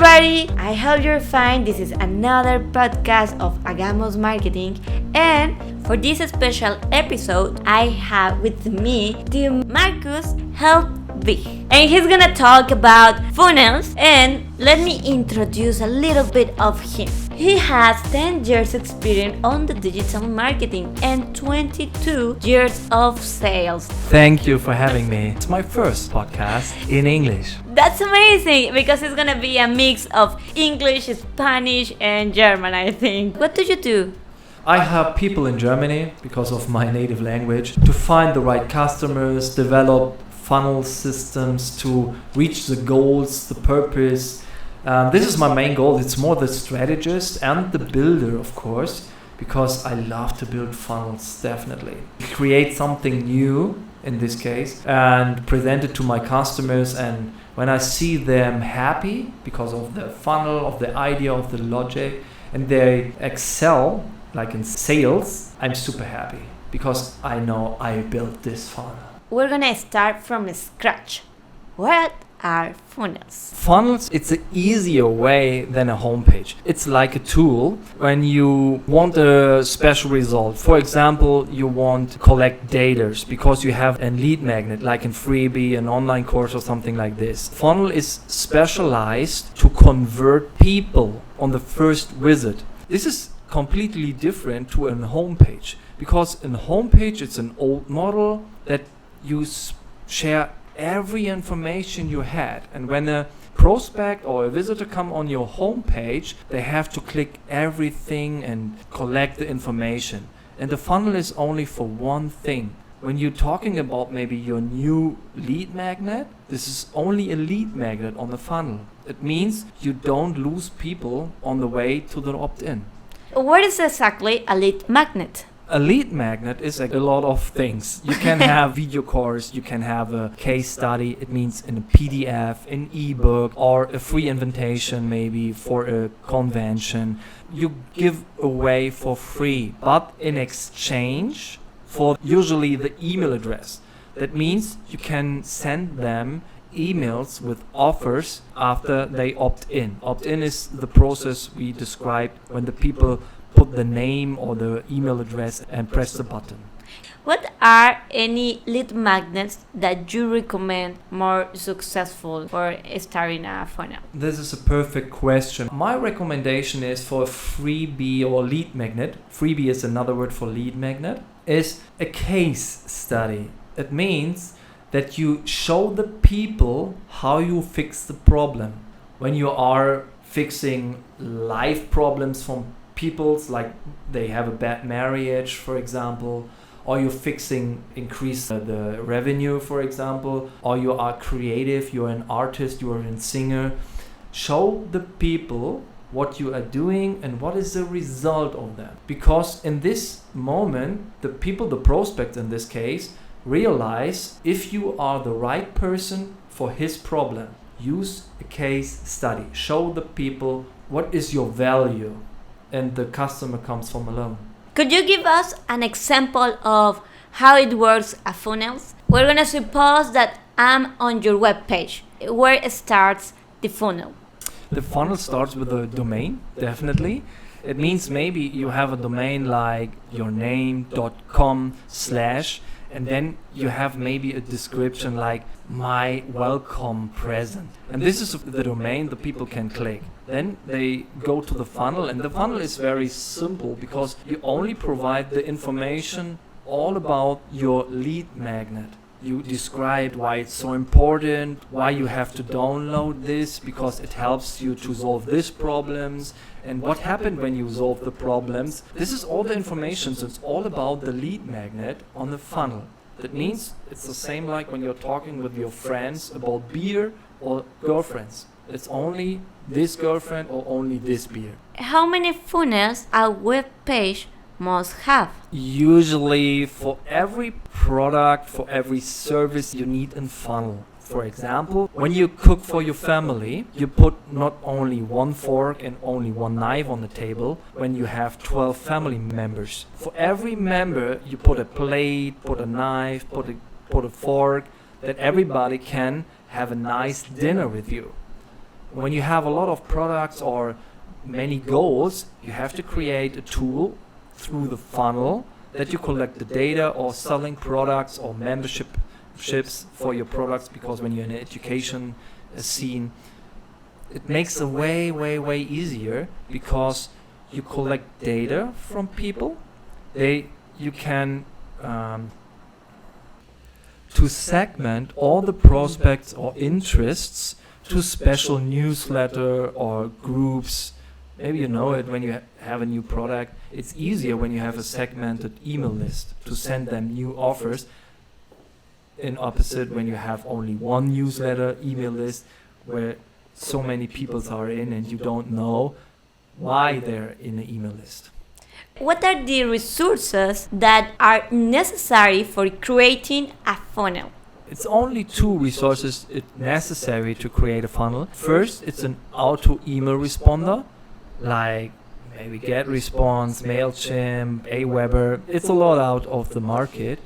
everybody, I hope you're fine. This is another podcast of Hagamos Marketing, and for this special episode I have with me the Markus Hellwich, and he's gonna talk about funnels. And let me introduce a little bit of him. He has 10 years experience on the digital marketing and 22 years of sales. Thank you for having me. It's my first podcast in English. That's amazing, because it's gonna be a mix of English, Spanish, and German, I think. What do you do? I help people in Germany, because of my native language, to find the right customers, develop funnel systems to reach the goals, the purpose. This is my main goal. It's more the strategist and the builder, of course, because I love to build funnels, definitely. Create something new, in this case, and present it to my customers. And when I see them happy because of the funnel, of the idea, of the logic, and they excel, like in sales, I'm super happy because I know I built this funnel. We're gonna start from scratch. What are funnels? Funnels, it's an easier way than a homepage. It's like a tool when you want a special result. For example, you want to collect data because you have a lead magnet, like in freebie, an online course or something like this. Funnel is specialized to convert people on the first visit. This is completely different to a homepage, because in homepage it's an old model that you share every information you had, and when a prospect or a visitor come on your homepage, they have to click everything and collect the information. And the funnel is only for one thing. When you're talking about maybe your new lead magnet, this is only a lead magnet on the funnel. It means you don't lose people on the way to the opt-in. What is exactly a lead magnet? A lead magnet is a lot of things. You can have video course, you can have a case study, it means in a PDF, an ebook, or a free invitation maybe for a convention. You give away for free, but in exchange for usually the email address. That means you can send them emails with offers after they opt in. Opt-in is the process we described when the people put the name or the email address and press the button. What are any lead magnets that you recommend more successful for starting a funnel? This is a perfect question. My recommendation is for a freebie or lead magnet. Freebie is another word for lead magnet. Is a case study. It means that you show the people how you fix the problem. When you are fixing life problems from people's, like they have a bad marriage, for example, or you're fixing increase the revenue, for example, or you are creative, you're an artist, you're a singer. Show the people what you are doing and what is the result of that. Because in this moment, the people, the prospects in this case, realize if you are the right person for his problem. Use a case study. Show the people what is your value, and the customer comes from alone. Could you give us an example of how it works at funnels? We're gonna suppose that I'm on your webpage. Where starts the funnel? The funnel starts with a domain, definitely. It means maybe you have a domain like yourname.com/ and then you have maybe a description like my welcome present. And this is the domain the people can click. Then they go to the funnel, and the funnel is very simple because you only provide the information all about your lead magnet. You describe why it's so important, why you have to download this because it helps you to solve these problems, and what happened when you solve the problems. This is all the information, so it's all about the lead magnet on the funnel. That means it's the same like when you're talking with your friends about beer or girlfriends. It's only this girlfriend or only this beer. How many funnels a web page must have? Usually for every product, for every service, you need a funnel. For example, when you cook for your family, you put not only one fork and only one knife on the table when you have 12 family members. For every member, you put a plate, put a knife, put a fork, that everybody can have a nice dinner with you. when you have a lot of products or many goals, you have to create a tool through the funnel that you collect the data or selling products or memberships for your products, because when you're in an education scene, it makes it way easier because you collect data from people. You can to segment all the prospects or interests to special newsletter or groups. Maybe you know it when you have a new product. It's easier when you have a segmented email list to send them new offers. In opposite, when you have only one newsletter email list where so many people are in and you don't know why they're in the email list. What are the resources that are necessary for creating a funnel? It's only 2 resources necessary to create a funnel. First, it's an auto email responder, like maybe GetResponse, MailChimp, Aweber. It's a lot out of the market.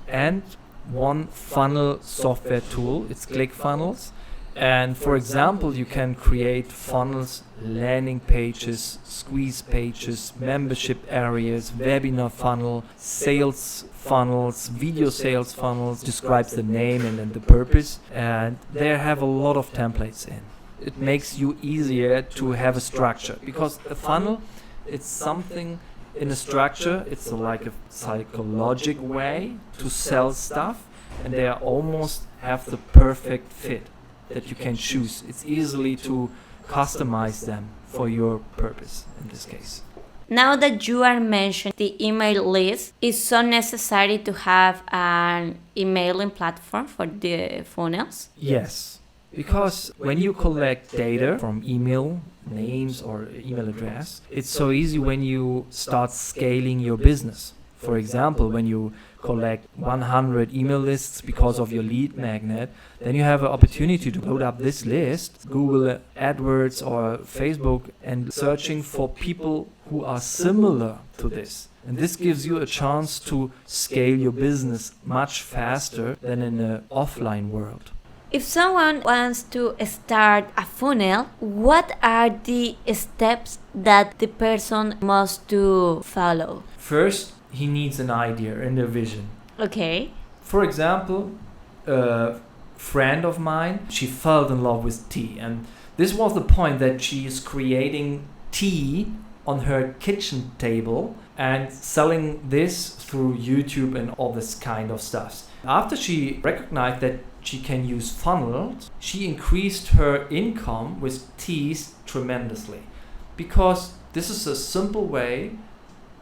And one funnel software tool, it's ClickFunnels. And for example, you can create funnels, landing pages, squeeze pages, membership areas, webinar funnel, sales funnels, video sales funnels, describes the name and then the purpose. And they have a lot of templates in. It makes you easier to have a structure, because a funnel, it's something in a structure. It's like a psychologic way to sell stuff, and they are almost have the perfect fit that you can choose. It's easily to customize them for your purpose in this case. Now that you are mentioning the email list, is so necessary to have an emailing platform for the funnels? Yes, because when you collect data from email names or email address, it's so easy when you start scaling your business. For example, when you collect 100 email lists because of your lead magnet, then you have an opportunity to load up this list, Google AdWords or Facebook, and searching for people who are similar to this. And this gives you a chance to scale your business much faster than in an offline world. If someone wants to start a funnel, what are the steps that the person must to follow? First, he needs an idea and a vision. Okay. For example, a friend of mine, she fell in love with tea, and this was the point that she is creating tea on her kitchen table and selling this through YouTube and all this kind of stuff. After she recognized that she can use funnels, she increased her income with teas tremendously, because this is a simple way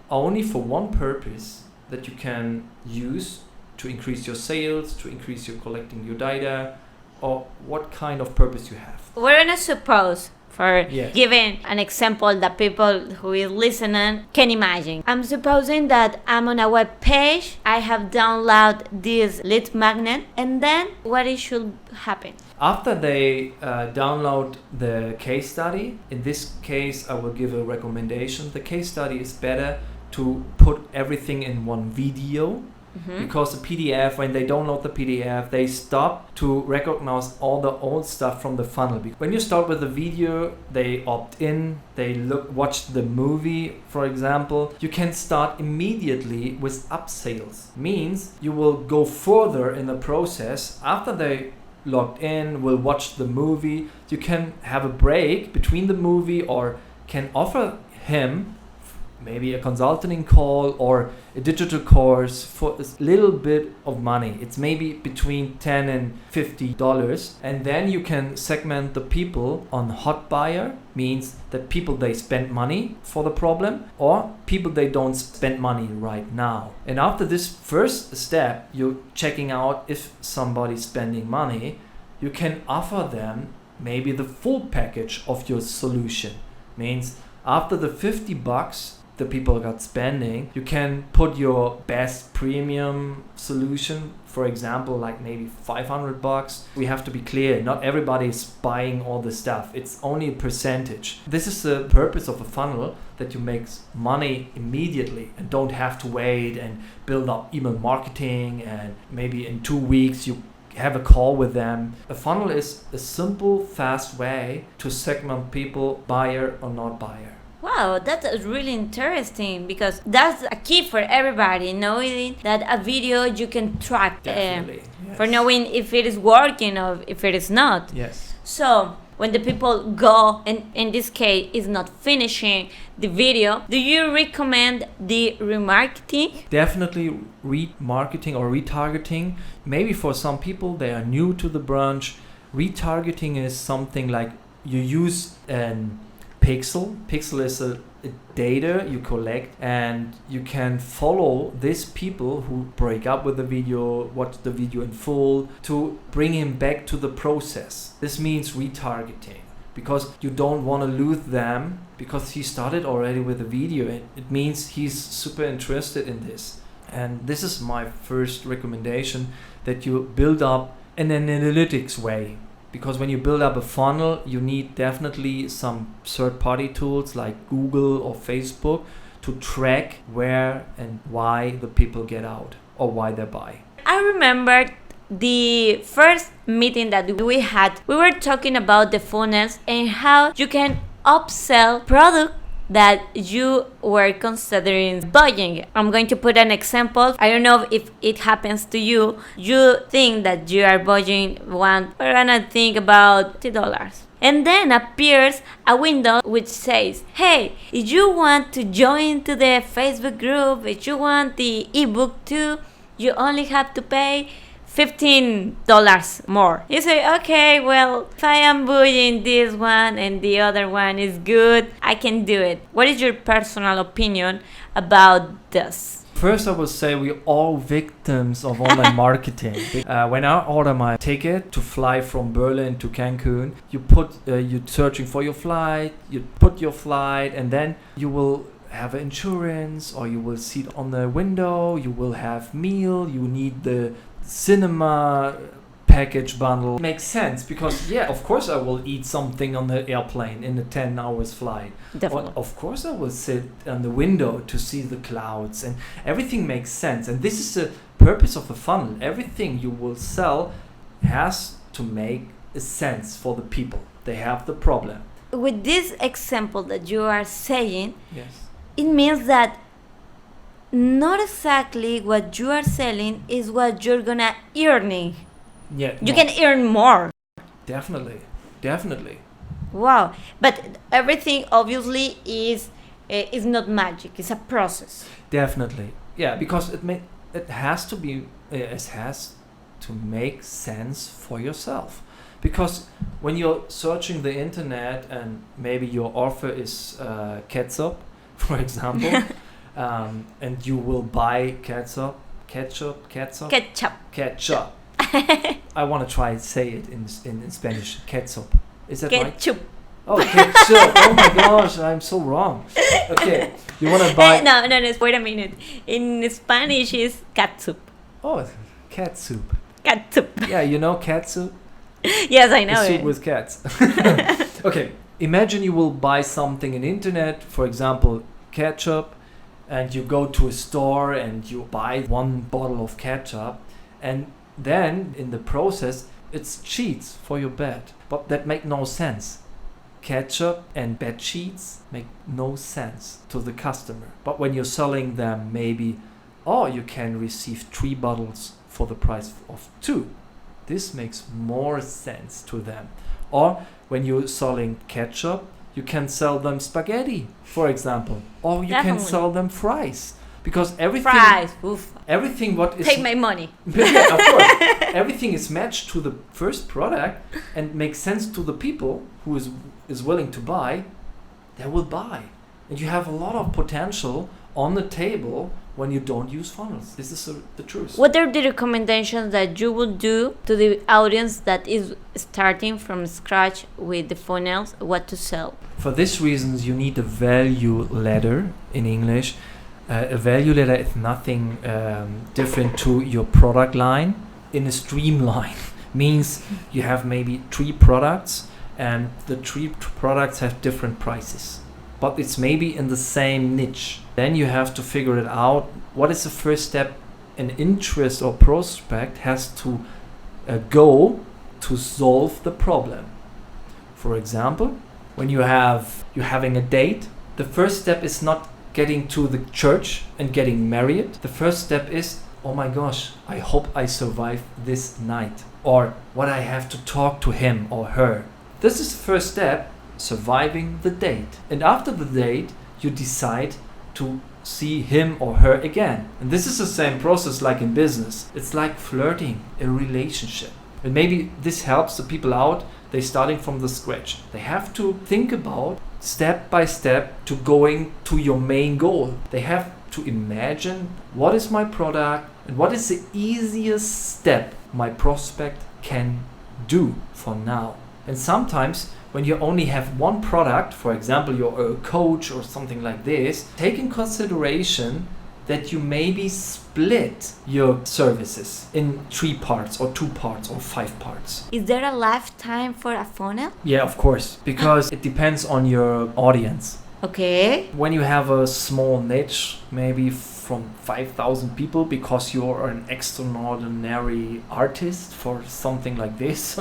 only for one purpose that you can use to increase your sales, to increase your collecting your data, or what kind of purpose you have. We're gonna suppose, for giving an example that people who is listening can imagine. I'm supposing that I'm on a web page, I have downloaded this lead magnet, and then what it should happen? After they download the case study, in this case I will give a recommendation. The case study is better to put everything in one video, because the PDF, when they download the PDF, they stop to recognize all the old stuff from the funnel. When you start with the video, they opt in, they watch the movie, for example. You can start immediately with upsales. Means you will go further in the process. After they logged in, will watch the movie, you can have a break between the movie, or can offer him maybe a consulting call or a digital course for a little bit of money. It's maybe between $10 and $50, and then you can segment the people on hot buyer, means that people they spend money for the problem, or people they don't spend money right now. And after this first step, you're checking out if somebody's spending money, you can offer them maybe the full package of your solution. Means after the $50 the people got spending, you can put your best premium solution, for example, like maybe $500. We have to be clear, not everybody is buying all the stuff. It's only a percentage. This is the purpose of a funnel, that you make money immediately and don't have to wait and build up email marketing, and maybe in 2 weeks you have a call with them. A funnel is a simple, fast way to segment people, buyer or not buyer. Wow, that's really interesting, because that's a key for everybody, knowing that a video you can track Definitely, yes. for knowing if it is working or if it is not. Yes. So when the people go, and in this case is not finishing the video, do you recommend the remarketing? Definitely remarketing or retargeting. Maybe for some people, they are new to the branch. Retargeting is something like you use an pixel. Pixel is a data you collect, and you can follow these people who break up with the video, watch the video in full, to bring him back to the process. This means retargeting, because you don't want to lose them because he started already with the video. It means he's super interested in this. And this is my first recommendation, that you build up in an analytics way. Because when you build up a funnel, you need definitely some third-party tools like Google or Facebook to track where and why the people get out or why they buy. I remember the first meeting that we had. We were talking about the funnels and how you can upsell product that you were considering buying. I'm going to put an example. I don't know if it happens to you. You think that you are buying one, we're gonna think about $2. And then appears a window which says, hey, if you want to join to the Facebook group, if you want the ebook too, you only have to pay $15 more. You say, okay, well, if I am buying this one and the other one is good, I can do it. What is your personal opinion about this? First, I would say we're all victims of online marketing. When I order my ticket to fly from Berlin to Cancun, you're searching for your flight, you put your flight, and then you will have insurance, or you will sit on the window, you will have meal, you need the cinema package bundle. Makes sense, because of course I will eat something on the airplane in a 10 hours flight. Definitely. Of course I will sit on the window to see the clouds, and everything makes sense. And this is the purpose of a funnel. Everything you will sell has to make a sense for the people. They have the problem. With this example that you are saying, Yes. it means that not exactly what you are selling is what you're gonna earning. Yeah. You can earn more. Definitely. Wow. But everything obviously is not magic. It's a process. Definitely. Yeah, because it has to make sense for yourself. Because when you're searching the internet and maybe your offer is ketchup, for example, and you will buy ketchup. I want to try and say it in Spanish. Ketchup. Is that right? Ketchup. Oh, ketchup. Oh my gosh, I'm so wrong. Okay, you want to buy... No, wait a minute. In Spanish is catsup. Oh, catsup. Catsup. Yeah, you know catsup? Yes, I know A soup it. with cats. Okay, imagine you will buy something on internet, for example, ketchup, and you go to a store and you buy one bottle of ketchup, and then in the process it's sheets for your bed, but that make no sense. Ketchup and bed sheets make no sense to the customer. But when you're selling them, maybe, you can receive 3 bottles for the price of 2. This makes more sense to them. Or when you're selling ketchup, you can sell them spaghetti, for example, or you can sell them fries, because everything what is take my money. Yeah, of course, everything is matched to the first product and makes sense to the people who is willing to buy. They will buy, and you have a lot of potential on the table when you don't use funnels. This is the truth. What are the recommendations that you would do to the audience that is starting from scratch with the funnels, what to sell? For these reasons, you need a value ladder in English. A value ladder is nothing different to your product line. In a streamline means you have maybe 3 products, and the 3 products have different prices, but it's maybe in the same niche. Then you have to figure it out. What is the first step an interest or prospect has to a goal to solve the problem. For example, when you're having a date, the first step is not getting to the church and getting married. The first step is, oh my gosh, I hope I survive this night. Or what I have to talk to him or her. This is the first step, surviving the date. And after the date, you decide to see him or her again. And this is the same process like in business. It's like flirting, a relationship. And maybe this helps the people out. They're starting from the scratch. They have to think about step by step to going to your main goal. They have to imagine what is my product and what is the easiest step my prospect can do for now. And sometimes when you only have one product, for example, you're a coach or something like this, take in consideration that you maybe split your services in 3 parts or 2 parts or 5 parts. Is there a lifetime for a funnel? Yeah, of course, because it depends on your audience. Okay. When you have a small niche, maybe from 5,000 people, because you're an extraordinary artist for something like this,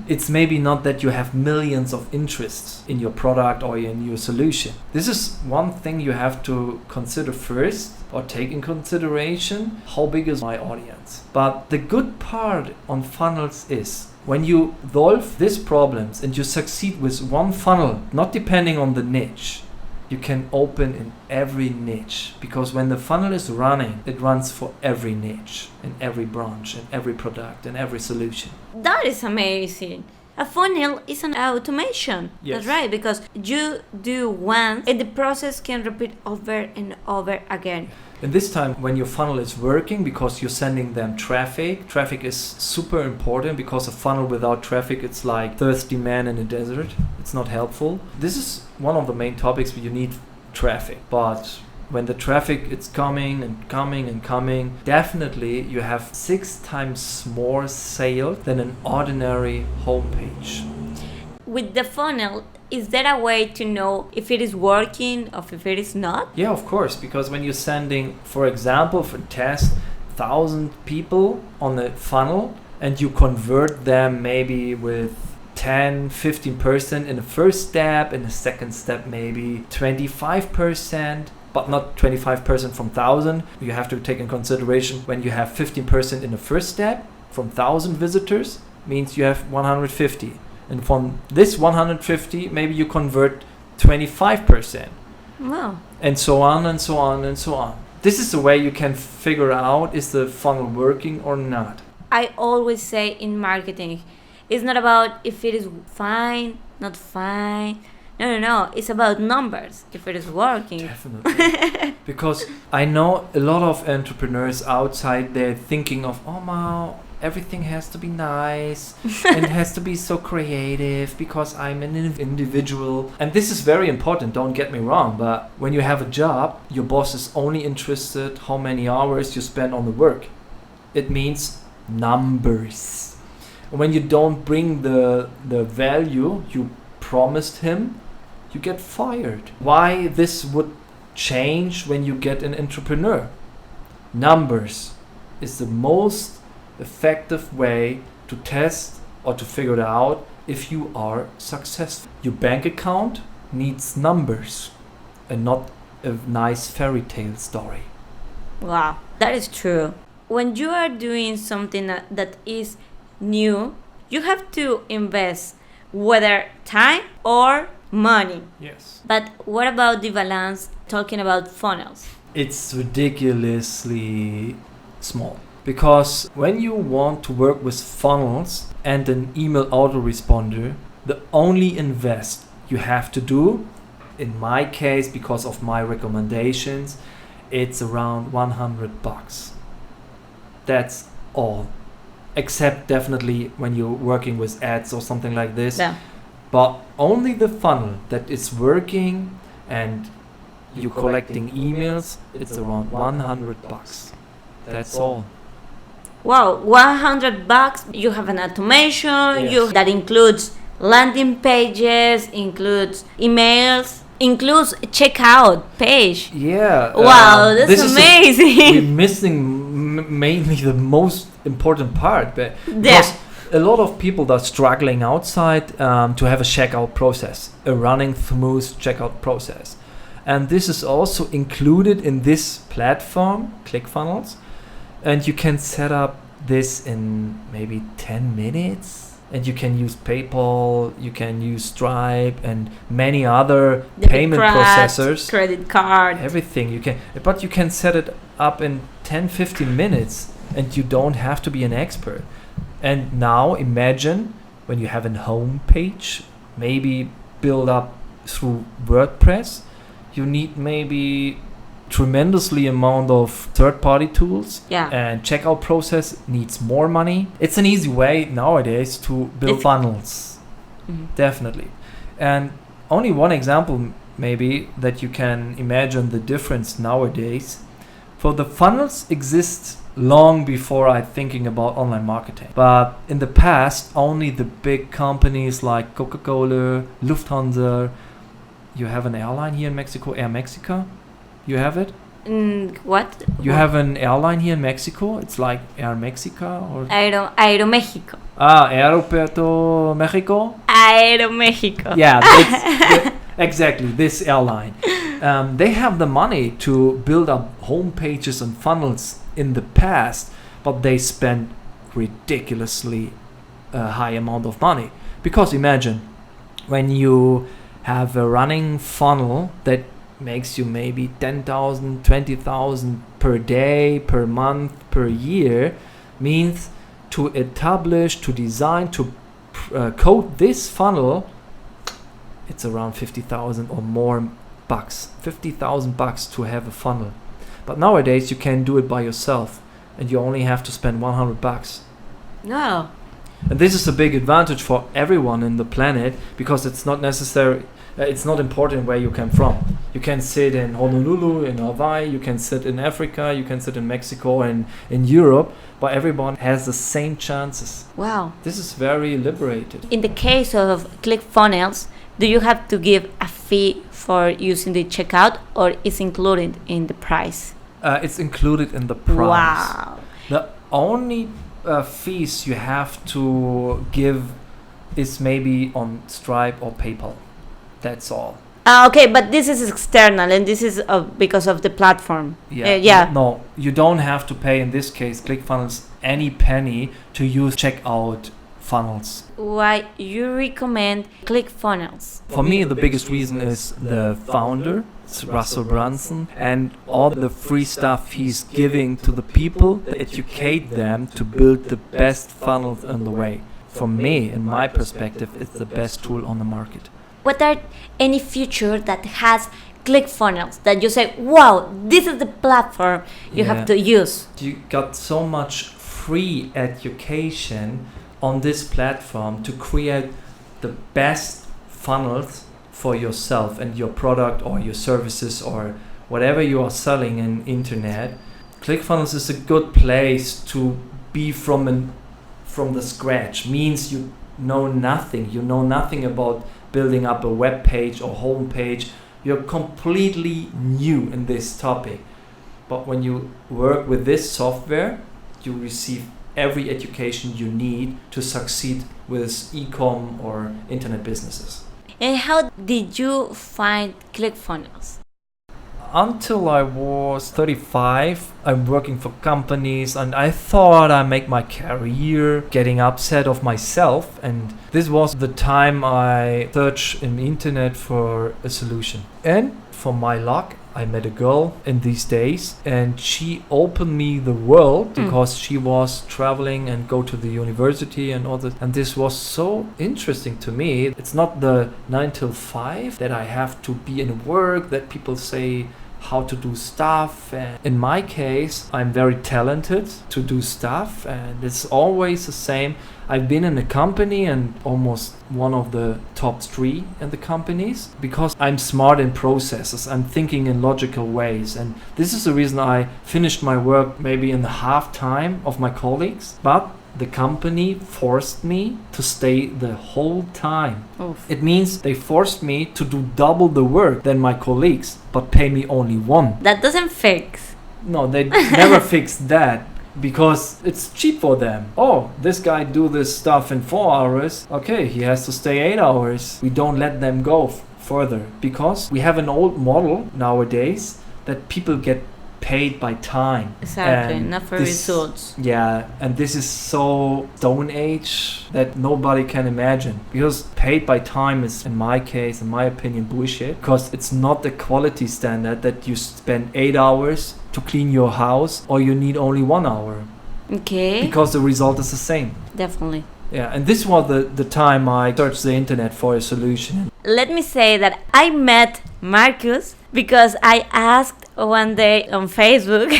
it's maybe not that you have millions of interests in your product or in your solution. This is one thing you have to consider first, or take in consideration, how big is my audience. But the good part on funnels is when you solve these problems and you succeed with one funnel, not depending on the niche, you can open in every niche, because when the funnel is running, it runs for every niche and every branch and every product and every solution. That is amazing. A funnel is an automation. Yes. That's right, because you do once and the process can repeat over and over again. And this time when your funnel is working, because you're sending them traffic is super important, because a funnel without traffic, it's like thirsty man in a desert. It's not helpful. This is one of the main topics where you need traffic. But when the traffic is coming and coming and coming, definitely you have 6 times more sales than an ordinary homepage. With the funnel, is there a way to know if it is working or if it is not? Yeah, of course, because when you're sending, for example, for test 1,000 people on the funnel and you convert them maybe with 10-15% in the first step, in the second step maybe 25%, but not 25% from 1,000. You have to take in consideration when you have 15% in the first step from 1,000 visitors, means you have 150. And from this 150, maybe you convert 25%. Wow. And so on and so on and so on. This is the way you can figure out, is the funnel working or not. I always say in marketing, it's not about if it is fine, not fine. No. It's about numbers, if it is working. Definitely. Because I know a lot of entrepreneurs outside, they're thinking of, oh, wow, everything has to be nice and it has to be so creative because I'm an individual. And this is very important, don't get me wrong, but when you have a job, your boss is only interested how many hours you spend on the work. It means numbers. When you don't bring the value you promised him, you get fired. Why this would change when you get an entrepreneur? Numbers is the most effective way to test or to figure it out if you are successful. Your bank account needs numbers and not a nice fairy tale story. Wow, that is true. When you are doing something that is new, you have to invest whether time or money. Yes. But what about the balance, talking about funnels? It's ridiculously small. Because when you want to work with funnels and an email autoresponder, the only invest you have to do, in my case, because of my recommendations, it's around $100. That's all. Except definitely when you're working with ads or something like this. Yeah. But only the funnel that is working and you're collecting emails, it's around $100. That's all. Wow, $100. You have an automation. Yes. That includes landing pages, includes emails, includes checkout page. Yeah. Wow, that's this amazing. We're missing mainly the most important part, because a lot of people are struggling outside to have a checkout process, a running smooth checkout process. And this is also included in this platform, ClickFunnels. And you can set up this in maybe 10 minutes. And you can use PayPal, you can use Stripe, and many other payment processors. Credit card. Everything you can. But you can set it up in 10-15 minutes, and you don't have to be an expert. And now imagine when you have a home page, maybe build up through WordPress, you need maybe tremendously amount of third-party tools, and checkout process needs more money. It's an easy way nowadays to build funnels. Definitely. And only one example maybe that you can imagine the difference nowadays. For the funnels exist long before I thinking about online marketing. But in the past, only the big companies like Coca-Cola, Lufthansa, you have an airline here in Mexico, Air Mexico. You have it? What? You have an airline here in Mexico? It's like Air Mexico or Aeroméxico. Aeropuerto Mexico? Aeroméxico. Yeah, exactly, this airline. They have the money to build up home pages and funnels in the past, but they spend ridiculously high amount of money. Because imagine, when you have a running funnel that makes you maybe 10,000, 20,000 per day, per month, per year, means to establish, to design, to code this funnel, it's around 50,000 or more bucks. 50,000 bucks to have a funnel. But nowadays you can do it by yourself, and you only have to spend 100 bucks. No. And this is a big advantage for everyone in the planet, because it's not necessary. It's not important where you come from. You can sit in Honolulu, in Hawaii, you can sit in Africa, you can sit in Mexico and in Europe, but everyone has the same chances. Wow. This is very liberated. In the case of ClickFunnels, do you have to give a fee for using the checkout, or is included in the price? It's included in the price. Wow. The only fees you have to give is maybe on Stripe or PayPal. That's all. Okay, but this is external, and this is because of the platform. No, you don't have to pay, in this case, ClickFunnels, any penny to use checkout funnels. Why you recommend ClickFunnels? For me, the biggest reason is the founder, it's Russell Brunson, and all the free stuff he's giving to the people to educate them to build the best funnels on the way. For me, in my perspective, it's the best tool on the market. What are any feature that has ClickFunnels that you say, wow, this is the platform you have to use? You got so much free education on this platform to create the best funnels for yourself and your product or your services or whatever you are selling in internet. ClickFunnels is a good place to be from the scratch. Means you know nothing. You know nothing about building up a web page or home page. You're completely new in this topic. But when you work with this software, you receive every education you need to succeed with e-com or internet businesses. And how did you find ClickFunnels? Until I was 35, I'm working for companies, and I thought I make my career getting upset of myself, and this was the time I searched in the internet for a solution. And for my luck, I met a girl in these days, and she opened me the world because she was traveling and go to the university and all that. And this was so interesting to me. It's not the 9 till 5 that I have to be in work, that people say how to do stuff. And in my case, I'm very talented to do stuff, and it's always the same. I've been in a company and almost one of the top 3 in the companies because I'm smart in processes. I'm thinking in logical ways, and this is the reason I finished my work maybe in the half time of my colleagues, but the company forced me to stay the whole time. Oof. It means they forced me to do double the work than my colleagues, but pay me only 1. That doesn't fix. No, they never fixed that. because it's cheap for them. Oh, this guy do this stuff in 4 hours. Okay, he has to stay 8 hours. We don't let them go further because we have an old model nowadays that people get paid by time. Exactly, not for results. Yeah, and this is so stone age that nobody can imagine. Because paid by time is, in my case, in my opinion, bullshit. Because it's not the quality standard that you spend 8 hours to clean your house or you need only 1 hour. Okay. Because the result is the same. Definitely. Yeah, and this was the time I searched the internet for a solution. Let me say that I met Markus because I asked one day on Facebook,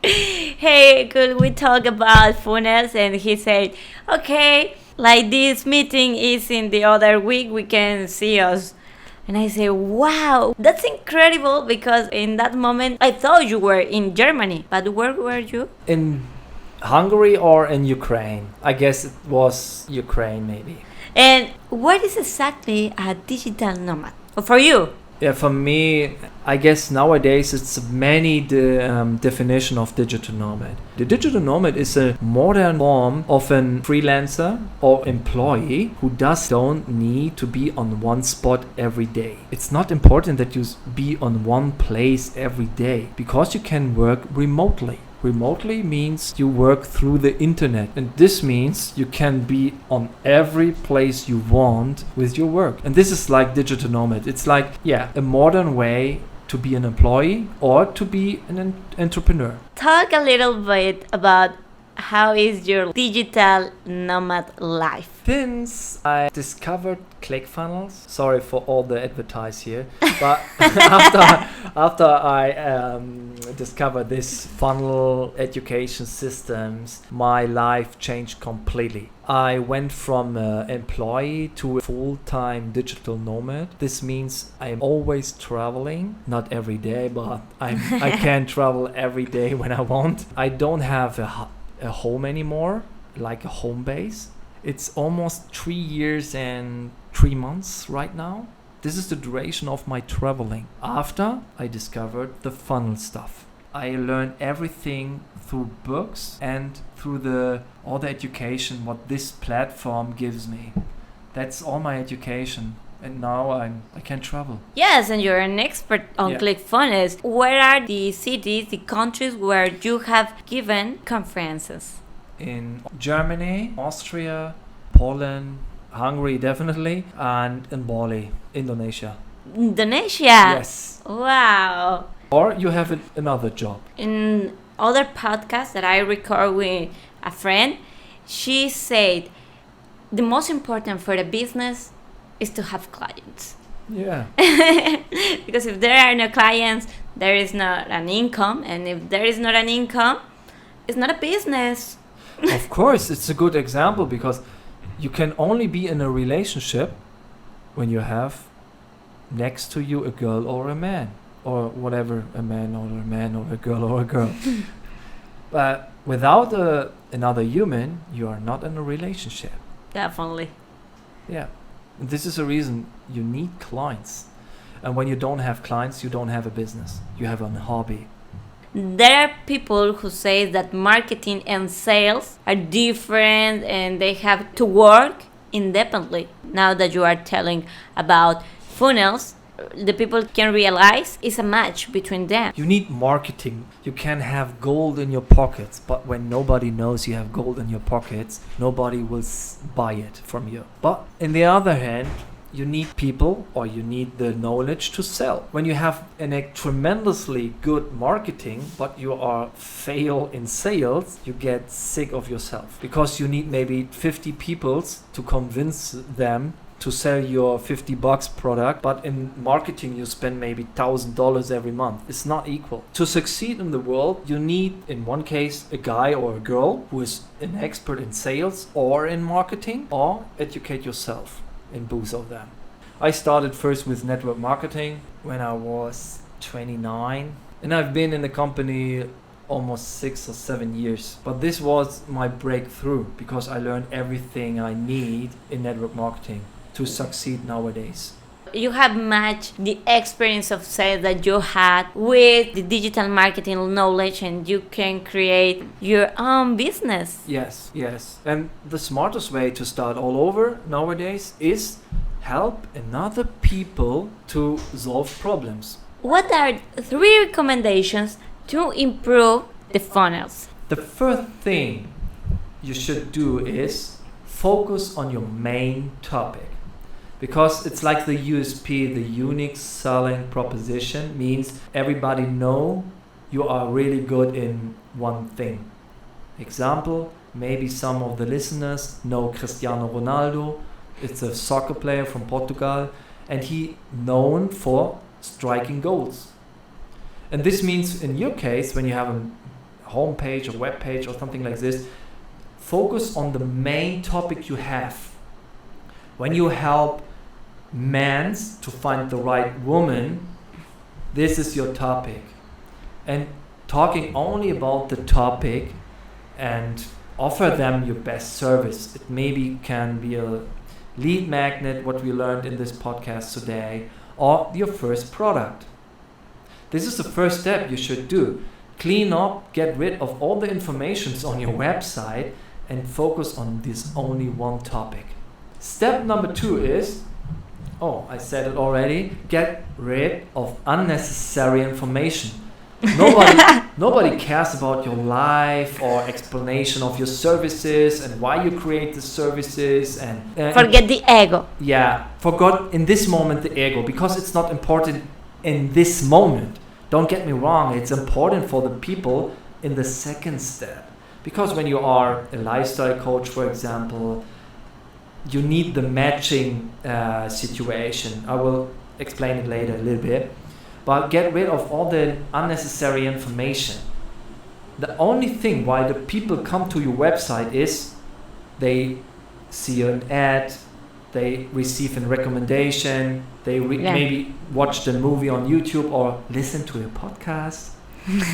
hey, could we talk about funnels? And he said, okay, like this meeting is in the other week, we can see us. And I say, wow, that's incredible, because in that moment I thought you were in Germany, but where were you? In Hungary or in Ukraine? I guess it was Ukraine maybe. And what is exactly a digital nomad for you? Yeah, for me, I guess nowadays it's many definition of digital nomad. The digital nomad is a modern form of an freelancer or employee who don't need to be on one spot every day. It's not important that you be on one place every day because you can work remotely. Remotely means you work through the internet, and this means you can be on every place you want with your work. And this is like digital nomad. It's like, yeah, a modern way to be an employee or to be an entrepreneur. Talk a little bit about how is your digital nomad life? Since I discovered ClickFunnels, sorry for all the advertise here, but after I discovered this funnel education systems, my life changed completely. I went from employee to a full-time digital nomad. This means I'm always traveling, not every day, but I can travel every day when I want. I don't have a home anymore, like a home base. It's almost 3 years and 3 months right now. This is the duration of my traveling. After I discovered the funnel stuff, I learned everything through books and through all the education what this platform gives me. That's all my education. And now I can travel. Yes, and you're an expert on ClickFunnels. Where are the cities, the countries where you have given conferences? In Germany, Austria, Poland, Hungary definitely, and in Bali, Indonesia. Indonesia? Yes. Wow. Or you have another job. In other podcasts that I record with a friend, she said the most important for the business is to have clients. Yeah. Because if there are no clients, there is not an income, and if there is not an income, it's not a business. Of course, it's a good example because you can only be in a relationship when you have next to you a girl or a man, or whatever, a man or a girl. But without another human, you are not in a relationship. Definitely. Yeah. This is a reason you need clients. And when you don't have clients, you don't have a business. You have a hobby. There are people who say that marketing and sales are different and they have to work independently. Now that you are telling about funnels, the people can realize it's a match between them. You need marketing. You can have gold in your pockets, but when nobody knows you have gold in your pockets, nobody will buy it from you. But on the other hand, you need people, or you need the knowledge to sell. When you have a tremendously good marketing, but you fail in sales, you get sick of yourself because you need maybe 50 people to convince them to sell your $50 product, but in marketing you spend maybe $1,000 every month. It's not equal. To succeed in the world, you need, in one case, a guy or a girl who is an expert in sales or in marketing, or educate yourself in both of them. I started first with network marketing when I was 29, and I've been in the company almost 6 or 7 years. But this was my breakthrough because I learned everything I need in network marketing to succeed nowadays. You have matched the experience of sales that you had with the digital marketing knowledge, and you can create your own business. Yes, yes. And the smartest way to start all over nowadays is help another people to solve problems. What are 3 recommendations to improve the funnels? The first thing you should do is focus on your main topic, because it's like the USP, the unique selling proposition, means everybody know you are really good in one thing. Example, maybe some of the listeners know Cristiano Ronaldo. It's a soccer player from Portugal, and he known for striking goals. And this means in your case, when you have a homepage or web page or something like this, focus on the main topic you have. When you help men to find the right woman, this is your topic. And talking only about the topic and offer them your best service. It maybe can be a lead magnet, what we learned in this podcast today, or your first product. This is the first step you should do. Clean up, get rid of all the informations on your website and focus on this only one topic. Step number 2 is, I said it already, get rid of unnecessary information. Nobody cares about your life or explanation of your services and why you create the services and forget the ego. Yeah, forgot in this moment the ego, because it's not important in this moment. Don't get me wrong, it's important for the people in the second step. Because when you are a lifestyle coach, for example, you need the matching situation. I will explain it later a little bit. But get rid of all the unnecessary information. The only thing why the people come to your website is they see an ad, they receive a recommendation, they maybe watch the movie on YouTube or listen to a podcast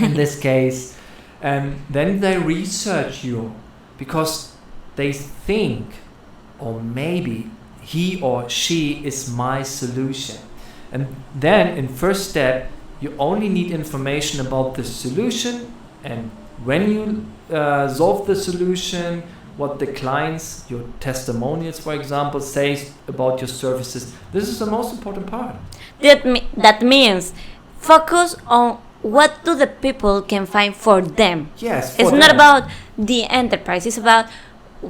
in this case, and then they research you because they think, or maybe he or she is my solution. And then in first step, you only need information about the solution, and when you solve the solution, what the clients, your testimonials, for example, say about your services. This is the most important part. That means focus on what do the people can find for them. Yes. It's not about the enterprise. It's about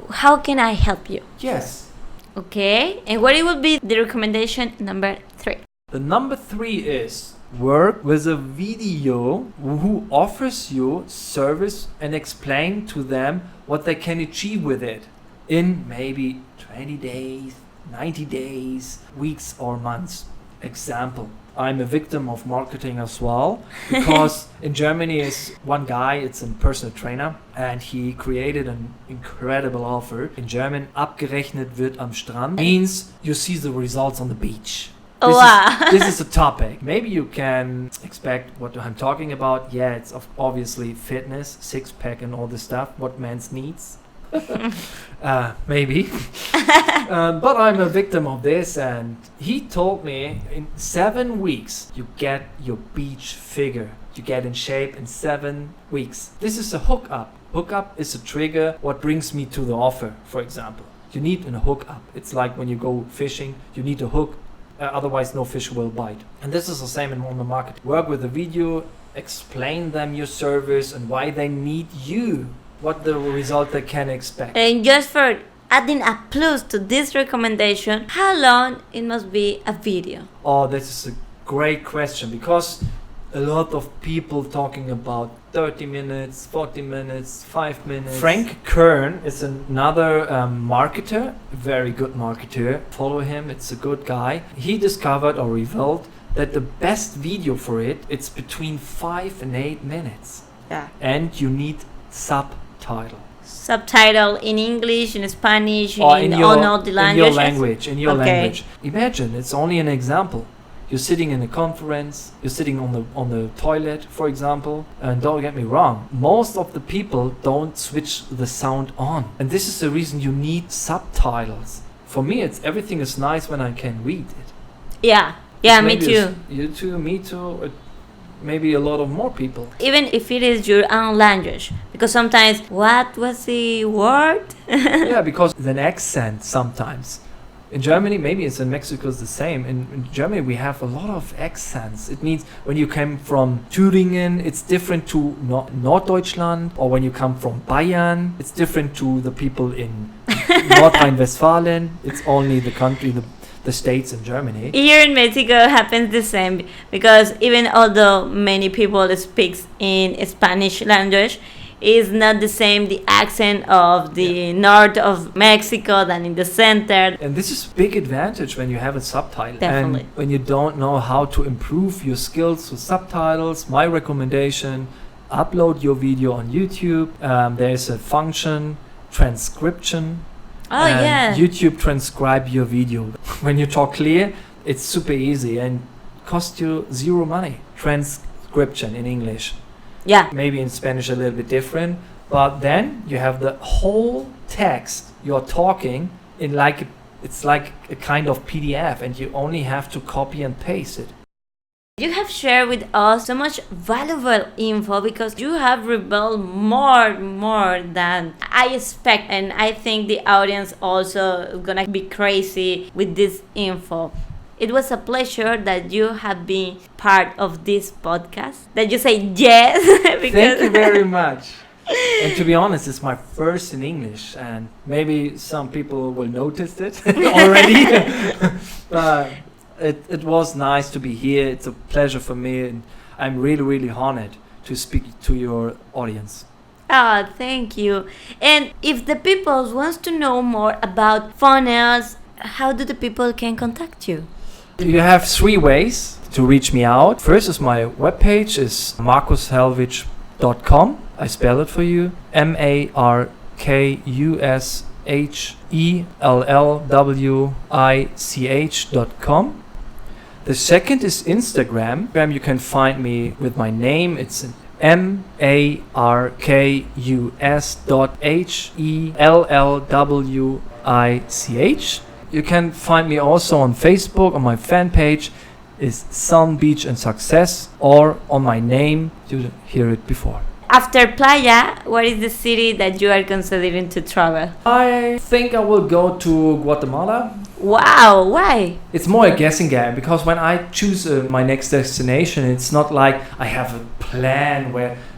how can I help you. Yes. Okay. And what it would be the recommendation number 3? The number 3 is work with a video who offers you service and explain to them what they can achieve with it in maybe 20 days, 90 days, weeks or months. Example, I'm a victim of marketing as well, because in Germany is one guy, it's a personal trainer, and he created an incredible offer. In German, abgerechnet wird am Strand, means you see the results on the beach. This is a topic. Maybe you can expect what I'm talking about. Yeah, it's obviously fitness, six-pack and all this stuff, what man's needs. Maybe. But I'm a victim of this, and he told me in 7 weeks you get your beach figure. You get in shape in 7 weeks. This is a hookup. Hookup is a trigger what brings me to the offer, for example. You need a hookup. It's like when you go fishing, you need a hook. Otherwise no fish will bite. And this is the same in normal market. Work with the video, explain them your service and why they need you, what the result they can expect. And just for adding a plus to this recommendation, how long it must be a video? Oh, this is a great question, because a lot of people talking about 30 minutes, 40 minutes, 5 minutes. Frank Kern is another marketer, very good marketer. Follow him, it's a good guy. He discovered or revealed that the best video for it's between 5 and 8 minutes. Yeah. And you need subtitle. Subtitle in English, in Spanish, all the languages? In your language. Imagine, it's only an example. You're sitting in a conference, you're sitting on the toilet, for example, and don't get me wrong, most of the people don't switch the sound on. And this is the reason you need subtitles. For me, everything is nice when I can read it. Yeah, me Maybe too. You too, me too. Maybe a lot of more people. Even if it is your own language, because sometimes what was the word? Yeah, because an accent sometimes. In Germany, maybe it's in Mexico, it's the same. In Germany, we have a lot of accents. It means when you came from Thüringen, it's different to Norddeutschland, or when you come from Bayern, it's different to the people in Nordrhein-Westfalen. It's only the country, the states in Germany. Here in Mexico happens the same, because even although many people speaks in Spanish language, is not the same the accent of the north of Mexico than in the center. And this is a big advantage when you have a subtitle. Definitely. And when you don't know how to improve your skills with subtitles, my recommendation, upload your video on YouTube. There's a function, transcription. Oh, and yeah. YouTube transcribe your video. When you talk clear, it's super easy and cost you zero money. Transcription in English. Yeah. Maybe in Spanish a little bit different, but then you have the whole text you're talking in it's like a kind of PDF, and you only have to copy and paste it. You have shared with us so much valuable info, because you have revealed more than I expect, and I think the audience also gonna be crazy with this info. It was a pleasure that you have been part of this podcast, that you say yes. Thank you very much. And to be honest, it's my first in English, and maybe some people will notice it already. But it was nice to be here. It's a pleasure for me, and I'm really honored to speak to your audience. Oh, thank you. And if the people wants to know more about funnels, how do the people can contact you? You have 3 ways to reach me out. First is my webpage, is markushellwich.com. I spell it for you. markushellwich.com. The second is Instagram. You can find me with my name. It's markus.hellwich. You can find me also on Facebook. On my fan page is Sun, Beach and Success, or on my name. You hear it before. After Playa, what is the city that you are considering to travel? I think I will go to Guatemala. Wow, why? It's more a guessing game, because when I choose my next destination, it's not like I have a plan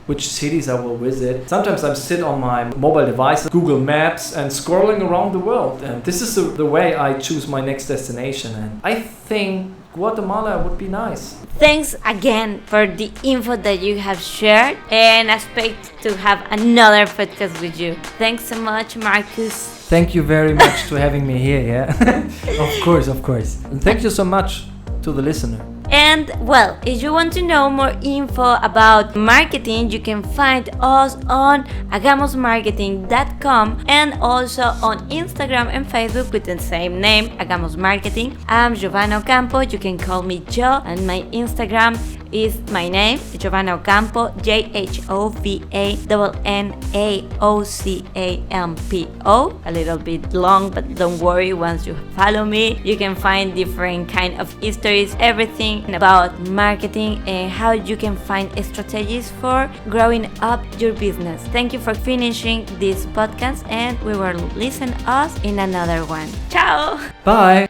which cities I will visit. Sometimes I sit on my mobile device, Google Maps, and scrolling around the world. And this is the way I choose my next destination. And I think Guatemala would be nice. Thanks again for the info that you have shared, and I expect to have another podcast with you. Thanks so much, Markus. Thank you very much for having me here. Yeah, of course. And thank you so much to the listener. And well, if you want to know more info about marketing, you can find us on hagamosmarketing.com, and also on Instagram and Facebook with the same name, Hagamos Marketing. I'm Giovanna Ocampo. You can call me Jo, and my Instagram is my name, Giovanna Ocampo, JHOVANNAOCAMPO. A little bit long, but don't worry, once you follow me, you can find different kind of histories, everything about marketing, and how you can find strategies for growing up your business. Thank you for finishing this podcast, and we will listen us in another one. Ciao! Bye!